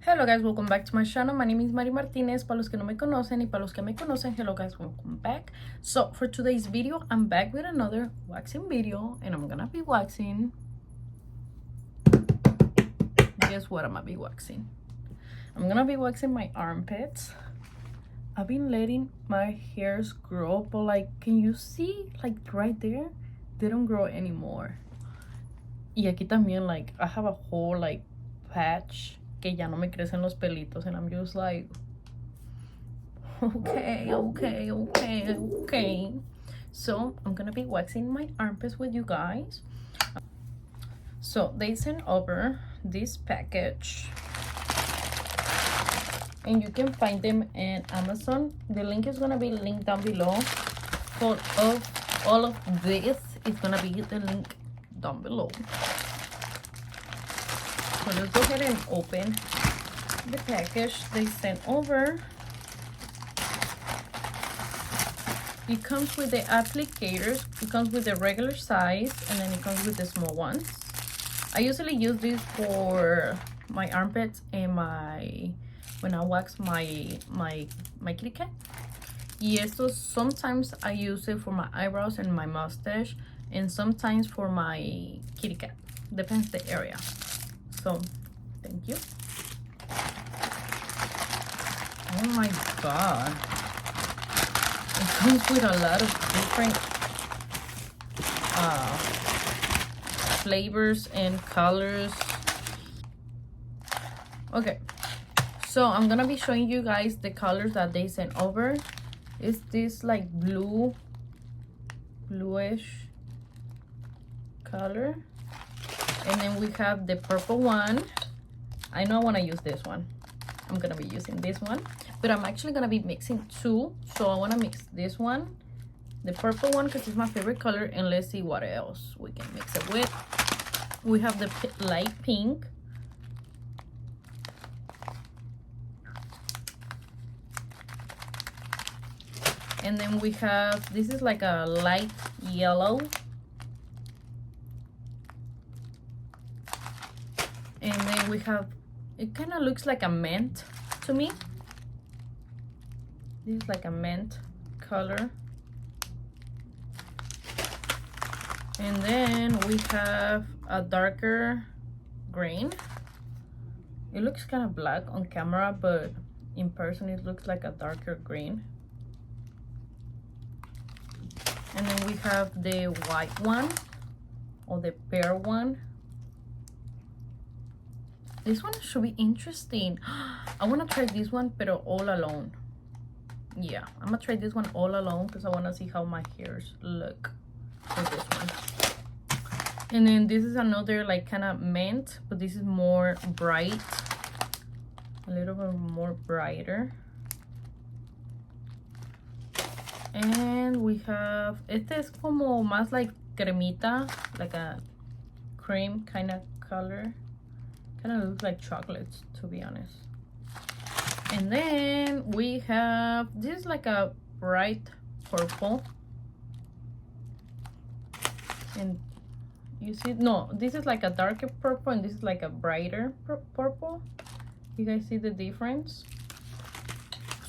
Hello guys, welcome back to my channel. My name is Mari Martinez. Para los que no me conocen y para los que me conocen, hello guys, welcome back. So for today's video, I'm back with another waxing video and I'm gonna be waxing. Guess what I'm gonna be waxing? I'm gonna be waxing my armpits. I've been letting my hairs grow, but like, can you see like right there? They don't grow anymore. Y aquí también, like, I have a whole like patch que ya no me crecen los pelitos, and I'm just like, okay. So I'm gonna be waxing my armpits with you guys. So they sent over this package and you can find them in Amazon. The link is gonna be linked down below. For all of this is gonna be the link down below. So let's go ahead and open the package they sent over. It comes with the applicators. It comes with the regular size and then it comes with the small ones. I usually use this for my armpits and when I wax my kitty cat. Yes, so sometimes I use it for my eyebrows and my mustache, and sometimes for my kitty cat. Depends the area. So thank you. Oh my god, it comes with a lot of different flavors and colors. Okay, so I'm gonna be showing you guys the colors that they sent over. It's this like bluish color, and then we have the purple one. I know I want to use this one. I'm gonna be using this one, but I'm actually gonna be mixing two. So I want to mix this one, the purple one, because it's my favorite color, and let's see what else we can mix it with. We have the light pink, and then we have, this is like a light yellow, and then we have, it kind of looks like a mint to me. This is like a mint color. And then we have a darker green. It looks kind of black on camera, but in person it looks like a darker green. And then we have the white one, or the pear one. This one should be interesting. I want to try this one, but all alone. Yeah, I'm gonna try this one all alone because I want to see how my hairs look with this one. And then this is another like kind of mint, but this is more bright, a little bit more brighter. And we have, este es como más like cremita, like a cream kind of color. Kind of looks like chocolates, to be honest. And then we have, this is like a bright purple. And you see, no, this is like a darker purple and this is like a brighter purple. You guys see the difference?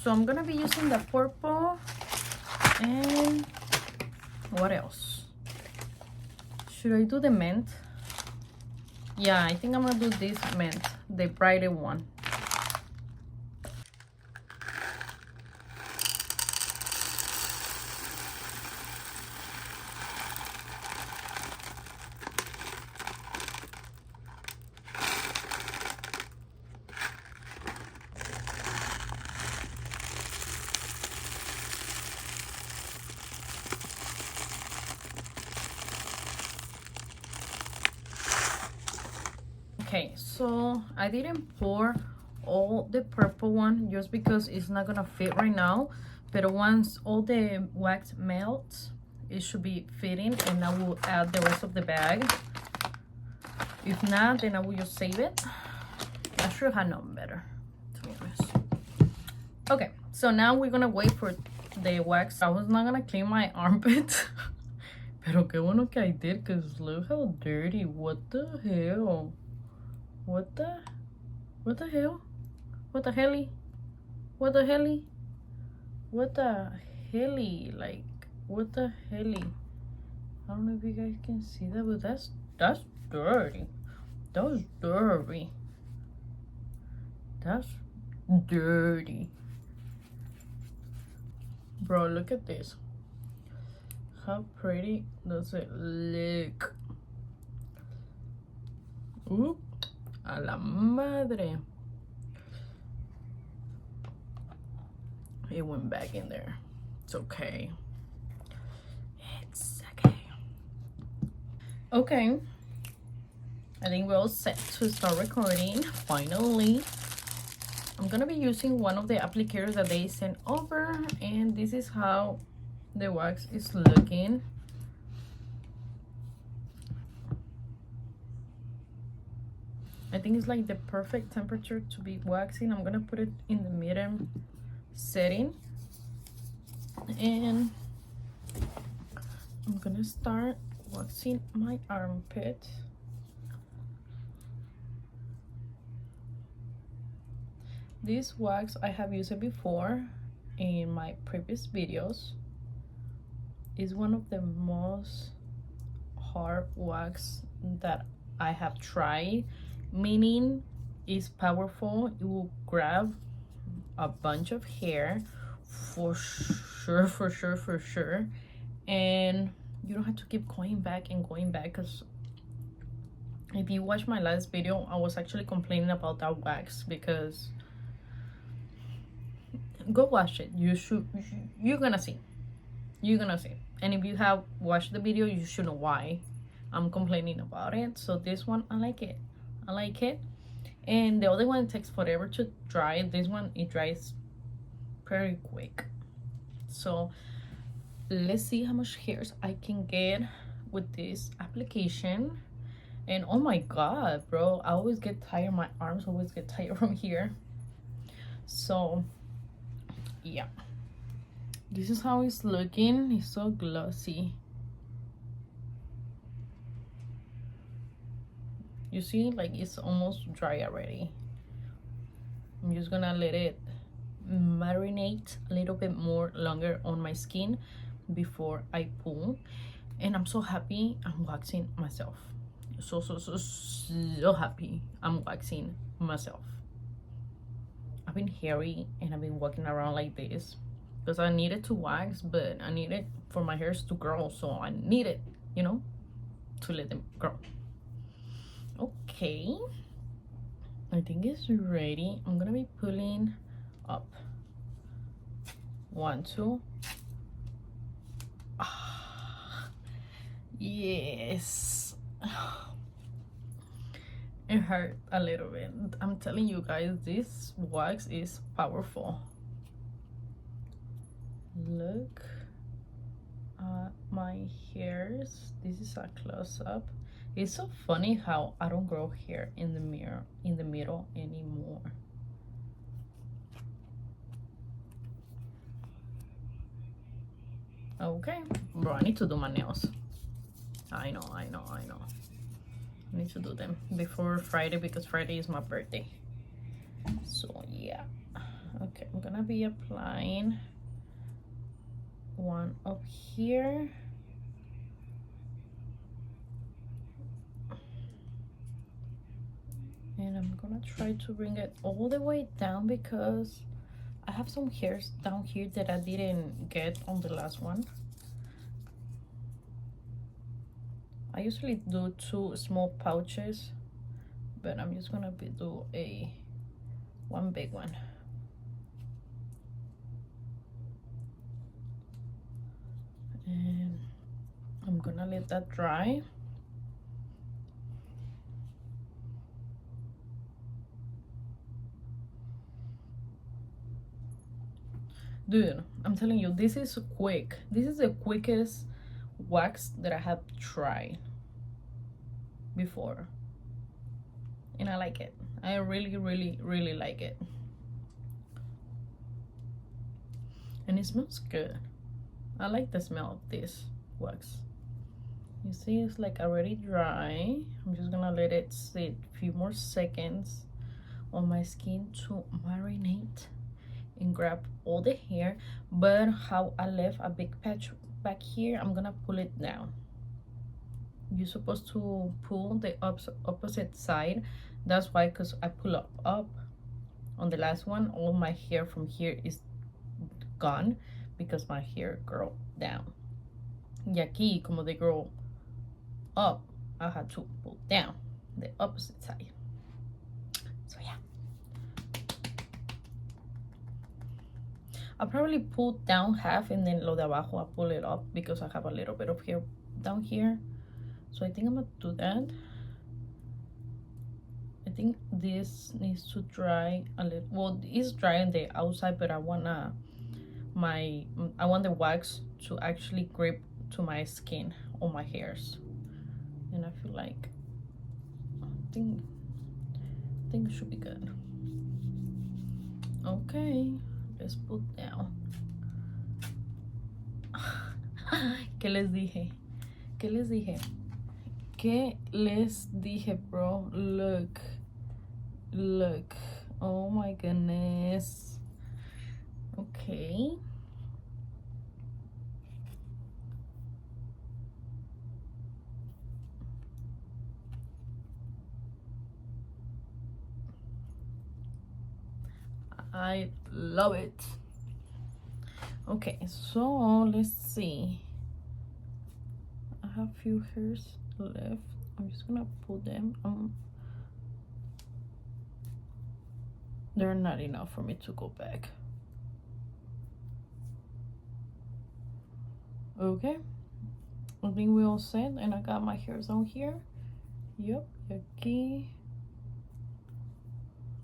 So I'm gonna be using the purple. And what else? Should I do the mint? Yeah, I think I'm gonna do this mint, the brighter one. Okay, so I didn't pour all the purple one just because it's not gonna fit right now, but once all the wax melts, it should be fitting, and I will add the rest of the bag. If not, then I will just save it. I should have known better, to be honest. Okay, so now we're gonna wait for the wax. I was not gonna clean my armpits, pero qué bueno que I did, because look how dirty. What the hell? What the hell? What the hell? What the hell? What the hell? Like, what the hell? I don't know if you guys can see that, but that's dirty. That's dirty. That's dirty. Bro, look at this. How pretty does it look? Oop, a la madre. It went back in there. It's okay. It's okay. Okay. I think we're all set to start recording. Finally. I'm gonna be using one of the applicators that they sent over, and this is how the wax is looking. I think it's like the perfect temperature to be waxing. I'm gonna put it in the medium setting, and I'm gonna start waxing my armpit. This wax I have used it before in my previous videos. It's one of the most hard wax that I have tried, meaning it's powerful. It will grab a bunch of hair for sure, and you don't have to keep going back and going back, because if you watch my last video, I was actually complaining about that wax. Because go watch it. You're gonna see. And if you have watched the video, you should know why I'm complaining about it. So this one, I like it. And the other one takes forever to dry. This one, it dries pretty quick. So let's see how much hairs I can get with this application. And oh my god, bro, I always get tired. My arms always get tired from here. So yeah, this is how it's looking. It's so glossy. You see, like, it's almost dry already. I'm just gonna let it marinate a little bit more longer on my skin before I pull. And I'm so happy I'm waxing myself. So happy I'm waxing myself. I've been hairy and I've been walking around like this because I needed to wax, but I needed for my hairs to grow, so I needed, you know, to let them grow. Okay, I think it's ready. I'm gonna be pulling up. 1, 2. Yes. It hurt a little bit. I'm telling you guys, this wax is powerful. Look at my hairs. This is a close-up. It's so funny how I don't grow hair in the middle anymore. Okay, bro, I need to do my nails. I know. I need to do them before Friday, because Friday is my birthday. So yeah. Okay, I'm gonna be applying one up here. And I'm gonna try to bring it all the way down, because I have some hairs down here that I didn't get on the last one. I usually do 2 small pouches, but I'm just gonna do one big one. And I'm gonna let that dry. Dude, I'm telling you, this is quick. This is the quickest wax that I have tried before, and I like it. I really like it, and it smells good. I like the smell of this wax. You see, it's like already dry. I'm just gonna let it sit a few more seconds on my skin to marinate and grab all the hair. But how I left a big patch back here, I'm gonna pull it down. You're supposed to pull the opposite side. That's why, because I pull up on the last one, all my hair from here is gone because my hair grow down. Y aquí, como they grow up, I had to pull down the opposite side. So yeah, I'll probably pull down half and then lo de abajo I'll pull it up because I have a little bit of hair down here. So I think I'm gonna do that. I think this needs to dry a little. Well, it's dry on the outside, but I want the wax to actually grip to my skin on my hairs, and I feel like I think it should be good. Okay, let's put down. ¿Qué les dije? ¿Qué les dije? ¿Qué les dije, bro? Look. Oh my goodness. Okay. I love it. Okay, so let's see. I have a few hairs left. I'm just gonna pull them. They're not enough for me to go back. Okay, I think we all set, and I got my hairs on here. Yep, aquí.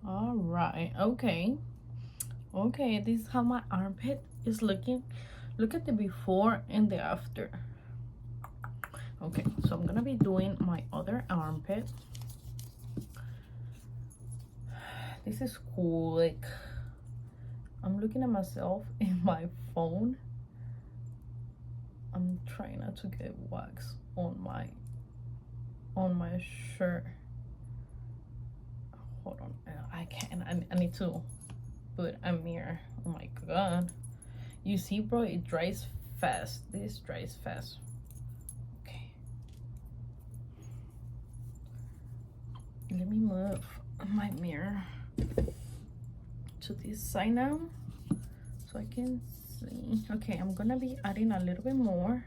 All right. Okay, this is how my armpit is looking. Look at the before and the after. Okay, so I'm gonna be doing my other armpit. This is cool. Like, I'm looking at myself in my phone. I'm trying not to get wax on my shirt. Hold on, I can't. I need to put a mirror. Oh my god, you see, bro, it dries fast. This dries fast. Okay, let me move my mirror to this side now so I can see. Okay, I'm gonna be adding a little bit more.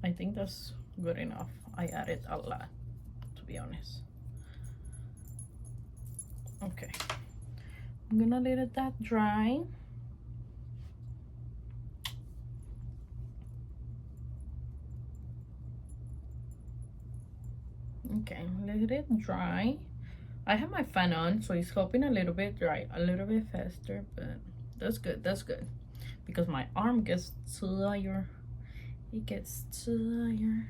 I think that's good enough. I added a lot, to be honest. Okay, I'm gonna let that dry. Okay, let it dry. I have my fan on, so it's helping a little bit dry a little bit faster, but that's good because my arm gets tired. It gets tired.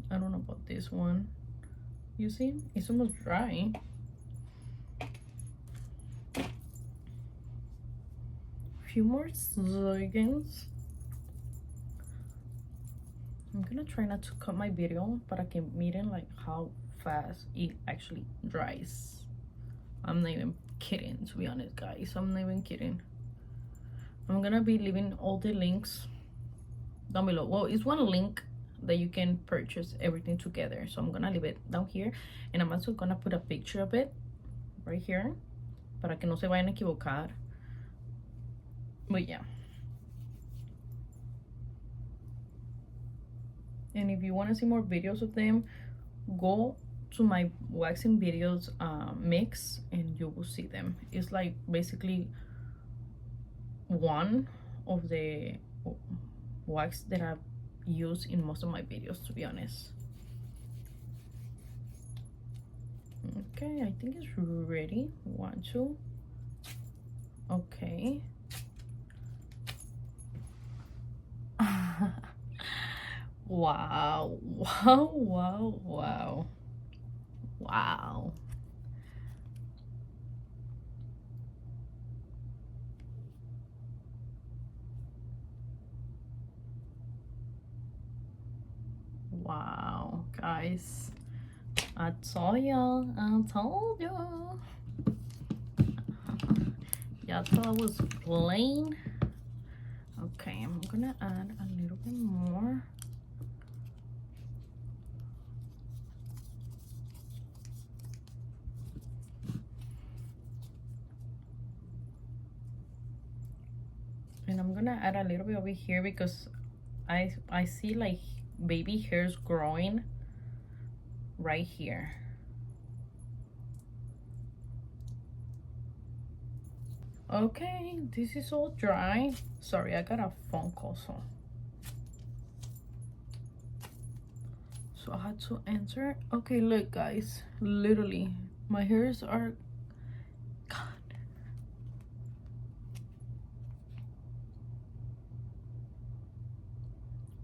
I don't know about this one. You see, it's almost dry. Few more seconds. I'm gonna try not to cut my video, but I can meet like how fast it actually dries. I'm not even kidding, to be honest, guys. I'm not even kidding. I'm gonna be leaving all the links down below. Well, it's one link that you can purchase everything together, so I'm gonna leave it down here, and I'm also gonna put a picture of it right here para que no se vayan a equivocar. But yeah, and if you want to see more videos of them, go to my waxing videos mix and you will see them. It's like basically one of the wax that I've used in most of my videos, to be honest. Okay, I think it's ready. 1, 2. Okay. Wow. Wow. Wow, guys. I told y'all. I told y'all. Y'all thought I was plain. Okay, I'm gonna add a little bit more. And I'm gonna add a little bit over here because I see like baby hairs growing right here. Okay, this is all dry. Sorry, I got a phone call, so I had to answer. Okay, look guys, literally my hairs are gone.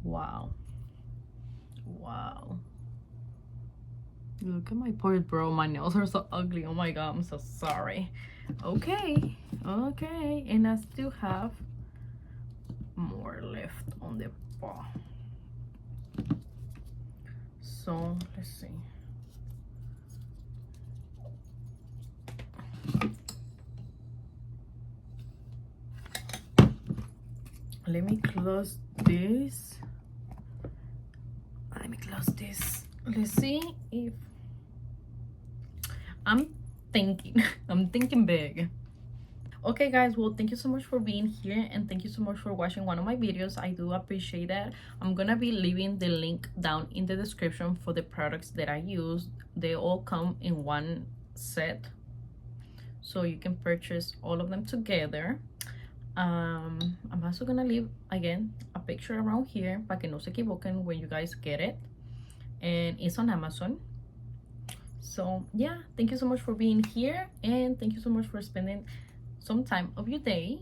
Wow. Wow. Look at my pores, bro. My nails are so ugly. Oh my god, I'm so sorry. Okay, okay, and I still have more left on the paw. So let's see. Let me close this. Let me close this. Let's see if I'm thinking. I'm thinking big. Okay guys, well thank you so much for being here and thank you so much for watching one of my videos. I do appreciate that. I'm gonna be leaving the link down in the description for the products that I use. They all come in one set, so you can purchase all of them together. I'm also gonna leave again a picture around here para que no se equivoquen when you guys get it, and it's on Amazon. So yeah, thank you so much for being here and thank you so much for spending some time of your day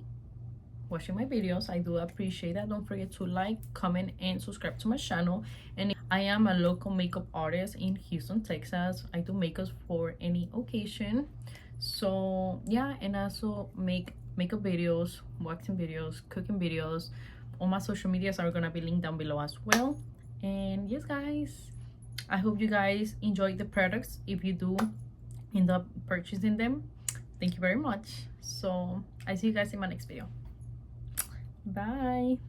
watching my videos. I do appreciate that. Don't forget to like, comment, and subscribe to my channel. And I am a local makeup artist in Houston, Texas. I do makeup for any occasion. So yeah, and I also make makeup videos, waxing videos, cooking videos. All my social medias are gonna be linked down below as well. And yes guys, I hope you guys enjoy the products. If you do end up purchasing them, thank you very much. So I see you guys in my next video. Bye.